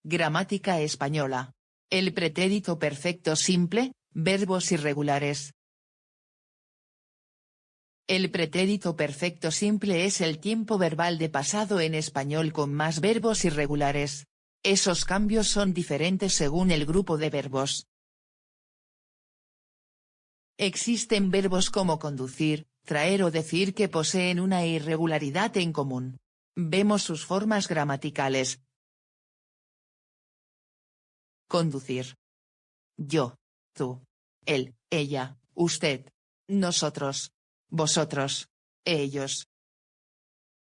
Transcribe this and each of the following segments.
Gramática española. El pretérito perfecto simple, verbos irregulares. El pretérito perfecto simple es el tiempo verbal de pasado en español con más verbos irregulares. Esos cambios son diferentes según el grupo de verbos. Existen verbos como conducir, traer o decir que poseen una irregularidad en común. Vemos sus formas gramaticales. Conducir. Yo, tú, él, ella, usted, nosotros, vosotros, ellos.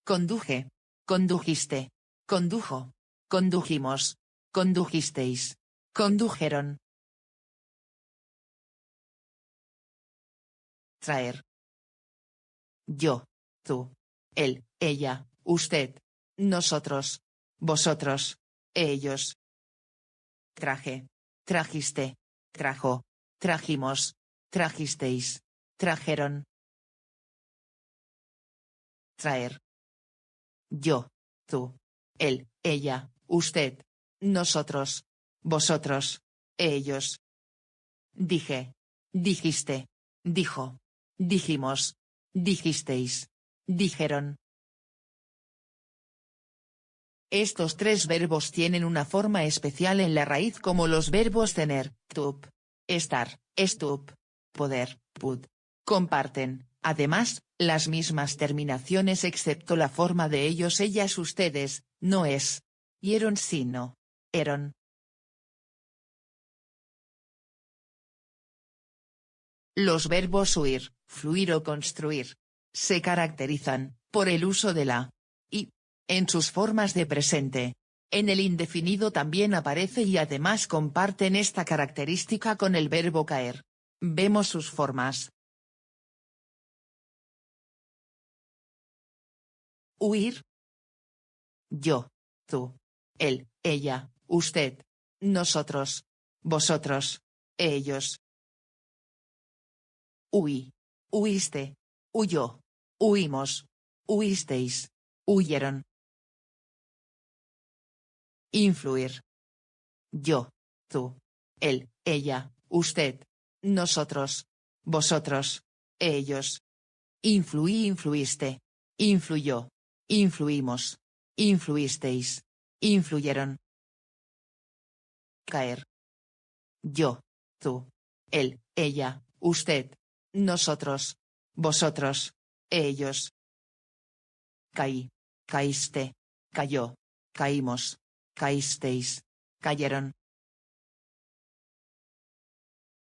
Conduje, condujiste, condujo, condujimos, condujisteis, condujeron. Traer. Yo, tú, él, ella, usted, nosotros, vosotros, ellos. Traje, trajiste, trajo, trajimos, trajisteis, trajeron. Traer. Yo, tú, él, ella, usted, nosotros, vosotros, ellos. Dije, dijiste, dijo, dijimos, dijisteis, dijeron. Estos tres verbos tienen una forma especial en la raíz como los verbos tener, tup, estar, estup, poder, pud. Comparten, además, las mismas terminaciones excepto la forma de ellos, ellas, ustedes, no es. Hieron sino. Eron. Los verbos huir, fluir o construir se caracterizan por el uso de la y en sus formas de presente. En el indefinido también aparece y además comparten esta característica con el verbo caer. Vemos sus formas. Huir. Yo, tú, él, ella, usted, nosotros, vosotros, ellos. Huí, huiste, huyó, huimos, huisteis, huyeron. Influir. Yo, tú, él, ella, usted, nosotros, vosotros, ellos. Influí, influiste, influyó, influimos, influisteis, influyeron. Caer. Yo, tú, él, ella, usted, nosotros, vosotros, ellos. Caí, caíste, cayó, caímos, caísteis, cayeron.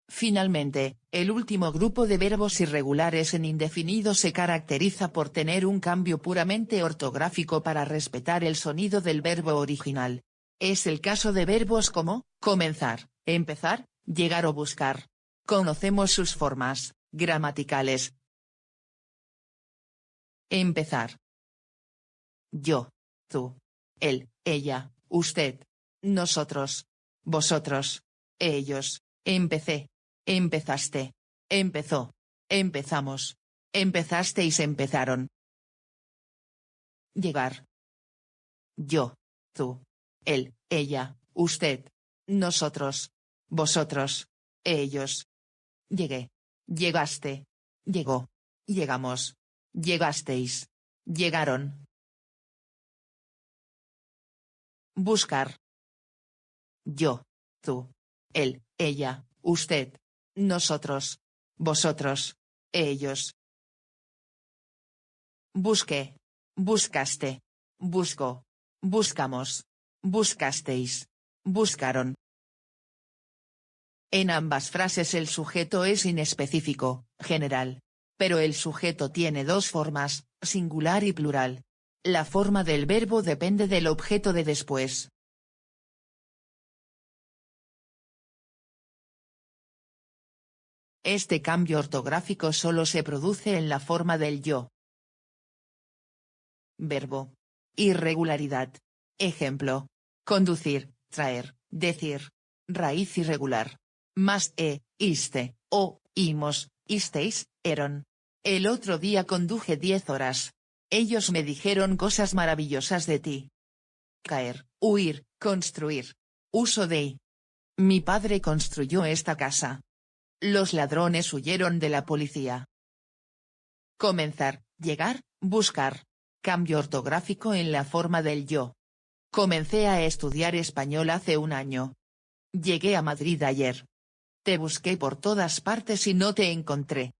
Finalmente, el último grupo de verbos irregulares en indefinido se caracteriza por tener un cambio puramente ortográfico para respetar el sonido del verbo original. Es el caso de verbos como, comenzar, empezar, llegar o buscar. Conocemos sus formas gramaticales. Empezar. Yo, tú, él, ella, usted, nosotros, vosotros, ellos, empecé, empezaste, empezó, empezamos, empezasteis, empezaron. Llegar. Yo, tú, él, ella, usted, nosotros, vosotros, ellos. Llegué, llegaste, llegó, llegamos, llegasteis, llegaron. Buscar. Yo, tú, él, ella, usted, nosotros, vosotros, ellos. Busqué, buscaste, buscó, buscamos, buscasteis, buscaron. En ambas frases el sujeto es inespecífico, general. Pero el sujeto tiene dos formas, singular y plural. La forma del verbo depende del objeto de después. Este cambio ortográfico solo se produce en la forma del yo. Verbo. Irregularidad. Ejemplo. Conducir, traer, decir. Raíz irregular. Más iste, o, imos, isteis, eron. El otro día conduje 10 horas. Ellos me dijeron cosas maravillosas de ti. Caer, huir, Construir. Uso de. Mi padre construyó esta casa. Los ladrones huyeron de la policía. Comenzar, llegar, buscar. Cambio ortográfico en la forma del yo. Comencé a estudiar español hace un año. Llegué a Madrid ayer. Te busqué por todas partes y no te encontré.